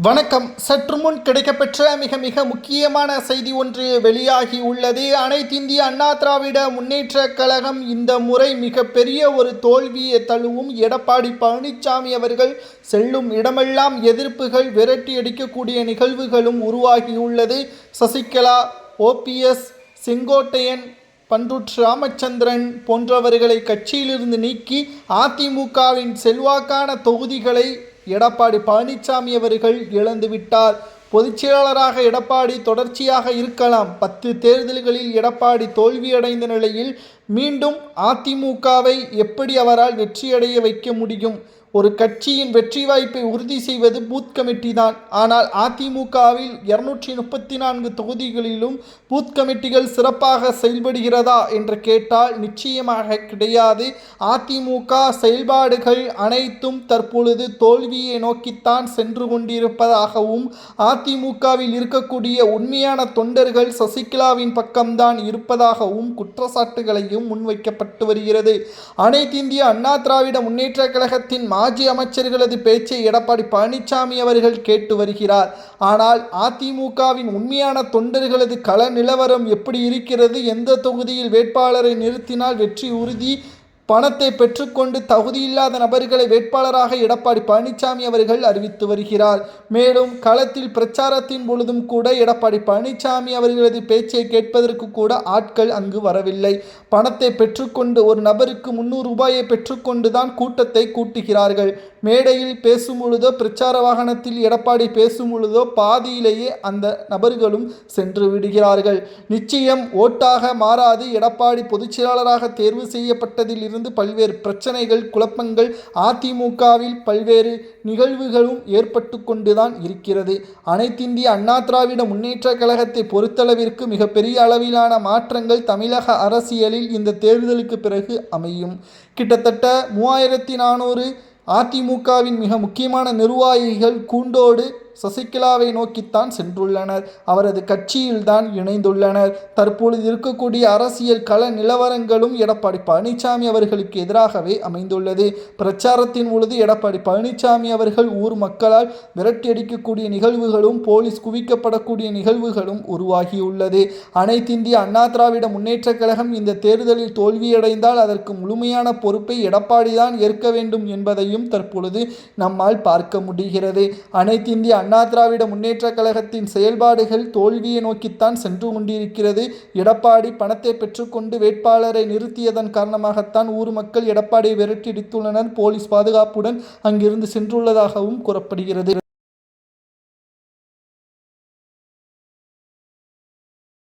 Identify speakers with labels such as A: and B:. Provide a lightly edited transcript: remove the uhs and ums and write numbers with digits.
A: வணக்கம். சற்று முன் கிடைக்கப்பெற்ற மிக முக்கியமான செய்தி ஒன்று வெளியாகி உள்ளது. அனைத்திந்திய அண்ணா திராவிட முன்னேற்றக் கழகம் இந்த முறை மிகப்பெரிய ஒரு தோல்வியை தழுவும். எடப்பாடி பழனிசாமி அவர்கள் செல்லும் இடமெல்லாம் எதிர்ப்புகள் விரட்டி அடிக்கக்கூடிய நிகழ்வுகளும் உருவாகியுள்ளது. சசிகலா, ஓபிஎஸ், செங்கோட்டையன், பண்ருட்டி ராமச்சந்திரன் போன்றவர்களை கட்சியிலிருந்து நீக்கி அதிமுகவின் செல்வாக்கான தொகுதிகளை எடப்பாடி பழனிசாமி அவர்கள் இழந்துவிட்டார். பொதுச்செயலாளராக எடப்பாடி தொடர்ச்சியாக இருக்கலாம். 10 தேர்தல்களில் எடப்பாடி தோல்வியடைந்த நிலையில் மீண்டும் அதிமுகவை எப்படி அவரால் வெற்றியடைய வைக்க முடியும்? ஒரு கட்சியின் வெற்றி வாய்ப்பை உறுதி செய்வது பூத் கமிட்டி தான். ஆனால் அதிமுகவில் 234 தொகுதிகளிலும் பூத் கமிட்டிகள் சிறப்பாக செயல்படுகிறதா என்று கேட்டால் நிச்சயமாக கிடையாது. அதிமுக செயல்பாடுகள் அனைத்தும் தற்பொழுது தோல்வியை நோக்கித்தான் சென்று கொண்டிருப்பதாகவும், அதிமுகவில் இருக்கக்கூடிய உண்மையான தொண்டர்கள் சசிகலாவின் பக்கம்தான் இருப்பதாகவும் குற்றச்சாட்டுகளையும் முன்வைக்கப்பட்டு வருகிறது. அனைத்திந்திய அண்ணா திராவிட முன்னேற்ற கழகத்தின் மாஜி அமைச்சர்களது பேச்சை எடப்பாடி பழனிசாமி அவர்கள் கேட்டு வருகிறார். ஆனால் அதிமுகவின் உண்மையான தொண்டர்களது கள நிலவரம் எப்படி இருக்கிறது? எந்த தொகுதியில் வேட்பாளரை நிறுத்தினால் வெற்றி உறுதி? பணத்தை பெற்றுக்கொண்டு தகுதியில்லாத நபர்களை வேட்பாளராக எடப்பாடி பழனிசாமி அவர்கள் அறிவித்து வருகிறார். மேலும் களத்தில் பிரச்சாரத்தின் பொழுதும் கூட எடப்பாடி பழனிசாமி அவர்களது பேச்சை கேட்பதற்கு கூட ஆட்கள் அங்கு வரவில்லை. பணத்தை பெற்றுக்கொண்டு ஒரு நபருக்கு 300 ரூபாயை பெற்றுக்கொண்டு தான் கூட்டத்தை கூட்டுகிறார்கள். மேடையில் பேசும் பொழுதோ, பிரச்சார வாகனத்தில் எடப்பாடி பேசும் பொழுதோ பாதியிலேயே அந்த நபர்களும் சென்று விடுகிறார்கள். நிச்சயம் ஓட்டாக மாறாது. எடப்பாடி பொதுச்செயலாளராக தேர்வு செய்யப்பட்டதில் இருந்து பல்வேறு பிரச்சனைகள், குழப்பங்கள், அதிமுகவில் பல்வேறு நிகழ்வுகளும் ஏற்பட்டு கொண்டுதான் இருக்கிறது. அனைத்திந்திய அண்ணா திராவிட முன்னேற்ற கழகத்தை பொறுத்தளவிற்கு மிகப்பெரிய அளவிலான மாற்றங்கள் தமிழக அரசியலில் இந்த தேர்தலுக்கு பிறகு அமையும். கிட்டத்தட்ட 3400 அதிமுகவின் மிக முக்கியமான நிர்வாகிகள் கூண்டோடு சசிகலாவை நோக்கித்தான் சென்றுள்ளனர். அவரது கட்சியில்தான் இணைந்துள்ளனர். தற்பொழுது இருக்கக்கூடிய அரசியல் கள நிலவரங்களும் எடப்பாடி பழனிசாமி அவர்களுக்கு எதிராகவே அமைந்துள்ளது. பிரச்சாரத்தின் பொழுது எடப்பாடி பழனிசாமி அவர்கள் ஊர் மக்களால் விரட்டியடிக்கக்கூடிய நிகழ்வுகளும், போலீஸ் குவிக்கப்படக்கூடிய நிகழ்வுகளும் உருவாகியுள்ளது. அனைத்திந்திய அண்ணா திராவிட முன்னேற்ற கழகம் இந்த தேர்தலில் தோல்வியடைந்தால் அதற்கு முழுமையான பொறுப்பை எடப்பாடி தான் ஏற்க வேண்டும் என்பதையும் தற்பொழுது நம்மால் பார்க்க முடிகிறது. அனைத்திந்திய அண்ணா திராவிட முன்னேற்ற கழகத்தின் செயல்பாடுகள் தோல்வியை நோக்கித்தான் சென்று கொண்டிருக்கிறது. எடப்பாடி பணத்தை பெற்றுக்கொண்டு வேட்பாளரை நிறுத்தியதன் காரணமாகத்தான் ஊர் மக்கள் எடப்பாடியை விரட்டியடித்துள்ளனர். போலீஸ் பாதுகாப்புடன் அங்கிருந்து சென்றுள்ளதாகவும் கூறப்படுகிறது.